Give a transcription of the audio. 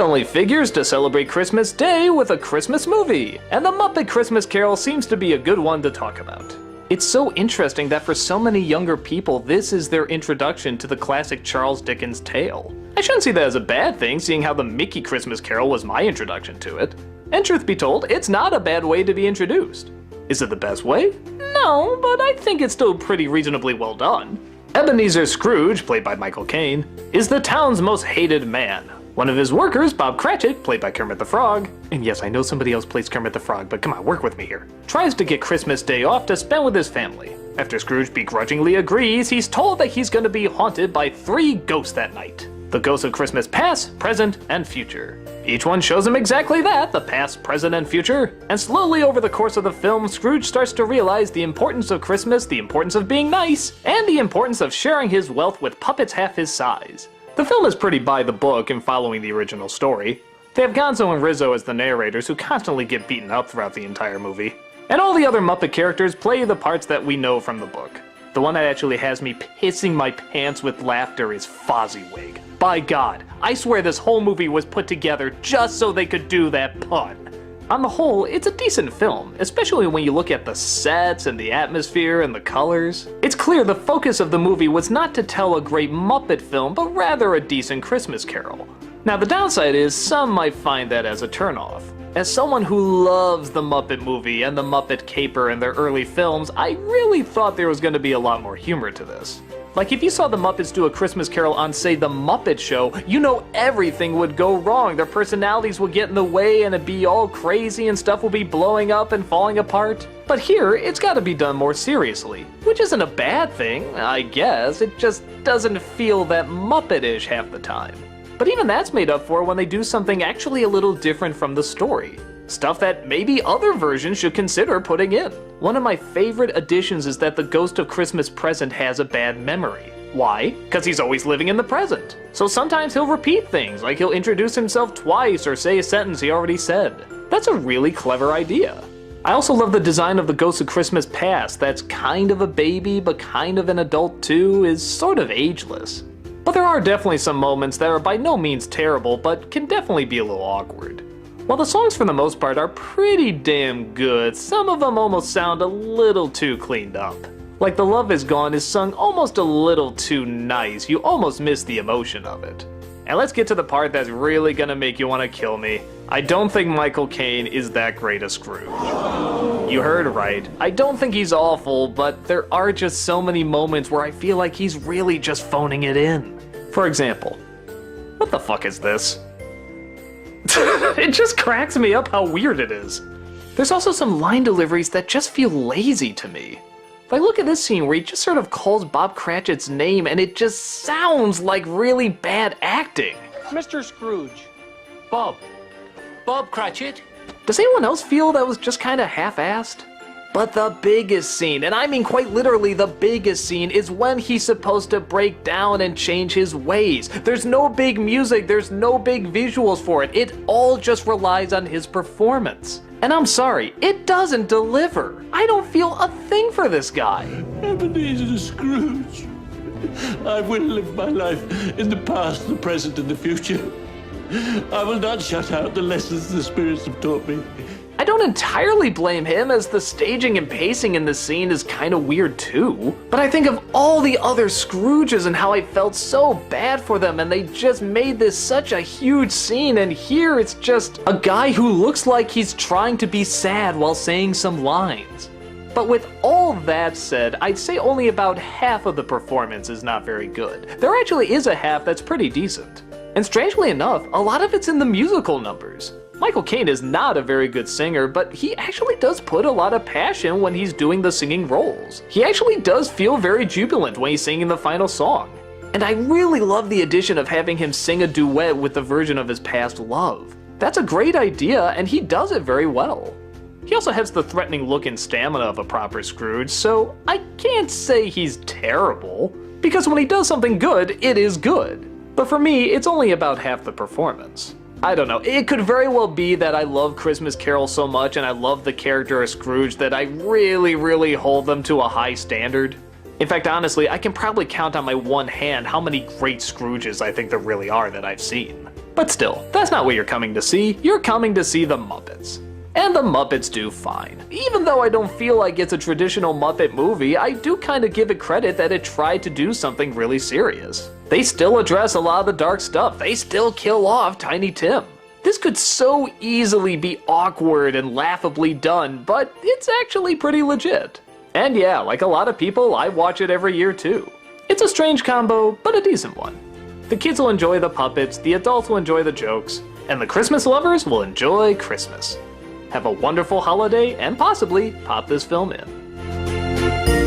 only figures to celebrate Christmas Day with a Christmas movie, and the Muppet Christmas Carol seems to be a good one to talk about. It's so interesting that for so many younger people, this is their introduction to the classic Charles Dickens tale. I shouldn't see that as a bad thing, seeing how the Mickey Christmas Carol was my introduction to it. And truth be told, it's not a bad way to be introduced. Is it the best way? No, but I think it's still pretty reasonably well done. Ebenezer Scrooge, played by Michael Caine, is the town's most hated man. One of his workers, Bob Cratchit, played by Kermit the Frog, and yes, I know somebody else plays Kermit the Frog, but come on, work with me here, tries to get Christmas Day off to spend with his family. After Scrooge begrudgingly agrees, he's told that he's going to be haunted by 3 ghosts that night. The ghosts of Christmas past, present, and future. Each one shows him exactly that, the past, present, and future, and slowly over the course of the film, Scrooge starts to realize the importance of Christmas, the importance of being nice, and the importance of sharing his wealth with puppets half his size. The film is pretty by the book in following the original story. They have Gonzo and Rizzo as the narrators who constantly get beaten up throughout the entire movie. And all the other Muppet characters play the parts that we know from the book. The one that actually has me pissing my pants with laughter is Fozziwig. By God, I swear this whole movie was put together just so they could do that pun. On the whole, it's a decent film, especially when you look at the sets and the atmosphere and the colors. It's clear the focus of the movie was not to tell a great Muppet film, but rather a decent Christmas Carol. Now the downside is, some might find that as a turnoff. As someone who loves the Muppet movie and the Muppet Caper and their early films, I really thought there was going to be a lot more humor to this. Like if you saw the Muppets do a Christmas Carol on, say, The Muppet Show, you know everything would go wrong. Their personalities would get in the way and it'd be all crazy and stuff will be blowing up and falling apart. But here, it's gotta be done more seriously. Which isn't a bad thing, I guess. It just doesn't feel that Muppet-ish half the time. But even that's made up for when they do something actually a little different from the story. Stuff that maybe other versions should consider putting in. One of my favorite additions is that the Ghost of Christmas Present has a bad memory. Why? Because he's always living in the present. So sometimes he'll repeat things, like he'll introduce himself twice or say a sentence he already said. That's a really clever idea. I also love the design of the Ghost of Christmas Past. That's kind of a baby, but kind of an adult too, is sort of ageless. But there are definitely some moments that are by no means terrible, but can definitely be a little awkward. While the songs for the most part are pretty damn good, some of them almost sound a little too cleaned up. Like The Love Is Gone is sung almost a little too nice, you almost miss the emotion of it. And let's get to the part that's really gonna make you wanna kill me. I don't think Michael Caine is that great a Scrooge. You heard right. I don't think he's awful, but there are just so many moments where I feel like he's really just phoning it in. For example, what the fuck is this? It just cracks me up how weird it is. There's also some line deliveries that just feel lazy to me. Like look at this scene where he just sort of calls Bob Cratchit's name and it just sounds like really bad acting. Mr. Scrooge. Bob Cratchit. Does anyone else feel that was just kinda half-assed? But the biggest scene, and I mean quite literally the biggest scene, is when he's supposed to break down and change his ways. There's no big music, there's no big visuals for it. It all just relies on his performance. And I'm sorry, it doesn't deliver. I don't feel a thing for this guy. Ebenezer Scrooge. I will live my life in the past, the present, and the future. I will not shut out the lessons the spirits have taught me. I don't entirely blame him, as the staging and pacing in this scene is kinda weird too. But I think of all the other Scrooges and how I felt so bad for them, and they just made this such a huge scene, and here it's just a guy who looks like he's trying to be sad while saying some lines. But with all that said, I'd say only about half of the performance is not very good. There actually is a half that's pretty decent. And strangely enough, a lot of it's in the musical numbers. Michael Caine is not a very good singer, but he actually does put a lot of passion when he's doing the singing roles. He actually does feel very jubilant when he's singing the final song. And I really love the addition of having him sing a duet with the version of his past love. That's a great idea, and he does it very well. He also has the threatening look and stamina of a proper Scrooge, so I can't say he's terrible, because when he does something good, it is good. But for me, it's only about half the performance. I don't know, it could very well be that I love Christmas Carol so much and I love the character of Scrooge that I really hold them to a high standard. In fact, honestly, I can probably count on my one hand how many great Scrooges I think there really are that I've seen. But But still, that's not what you're coming to see. You're coming to see the Muppets. And the Muppets do fine. Even though I don't feel like it's a traditional Muppet movie, I do kind of give it credit that it tried to do something really serious. They still address a lot of the dark stuff. They still kill off Tiny Tim. This could so easily be awkward and laughably done, but it's actually pretty legit. And yeah, like a lot of people, I watch it every year too. It's a strange combo, but a decent one. The kids will enjoy the puppets, the adults will enjoy the jokes, and the Christmas lovers will enjoy Christmas. Have a wonderful holiday and possibly pop this film in.